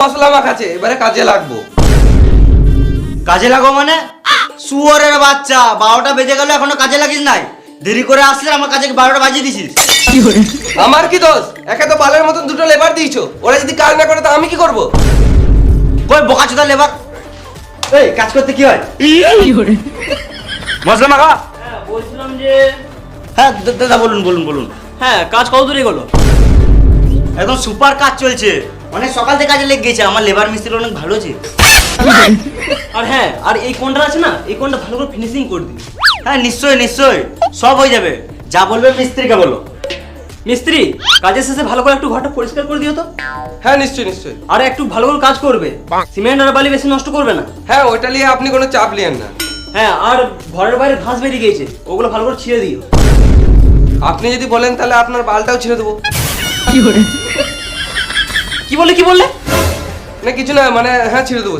মশলা মাখাচ্ছে, এবারে কাজে লাগবো। কাজে লাগো মানে? শুয়োরের বাচ্চা, 12টা বেজে গেল এখনো কাজে লাগিস নাই? দেরি করে আসলে আমার কাজে 12টা বাজিয়ে দিছিস। আমার কি দোষ? একে তো বালের মতন দুটো লেবার দিয়েছো, ওরা যদি কাজ না করে তা আমি কি করব? কই বোকাচোদা লেবার? এই কাজ করতে কি হয়? মশলা মাখা। হ্যাঁ বলছিলাম যে হ্যাঁ দাদা বলুন বলুন বলুন। হ্যাঁ কাজ কত দূরে গেলো? একদম সুপার কাজ চলছে, অনেক সকাল থেকে কাজে লেগে গেছে। আমার লেবার মিস্ত্রি অনেক ভালো আছে। আর হ্যাঁ, আর এই কোনটা আছে না, এই কোনটা ভালো করে ফিনিশিং করে দিবি। হ্যাঁ নিশ্চয়ই নিশ্চয়ই, সব হয়ে যাবে। যা বলবে মিস্ত্রিকে বলো। মিস্ত্রি, কাজের শেষে ভালো করে একটু ঘরটা পরিষ্কার করে দিও তো। হ্যাঁ নিশ্চয়ই নিশ্চয়ই। আর একটু ভালো করে কাজ করবে, সিমেন্ট আর বালি বেশি নষ্ট করবে না। হ্যাঁ ওইটা নিয়ে আপনি কোনো চাপ নিয়েন না। হ্যাঁ, আর ঘরের বাইরে ঘাস বেরিয়ে গিয়েছে, ওগুলো ভালো করে ছিঁড়ে দিও। আপনি যদি বলেন তাহলে আপনার বালটাও ছেড়ে দেবো। কি বললে? না কিছু না, মানে হ্যাঁ ছেড়ে দেবো।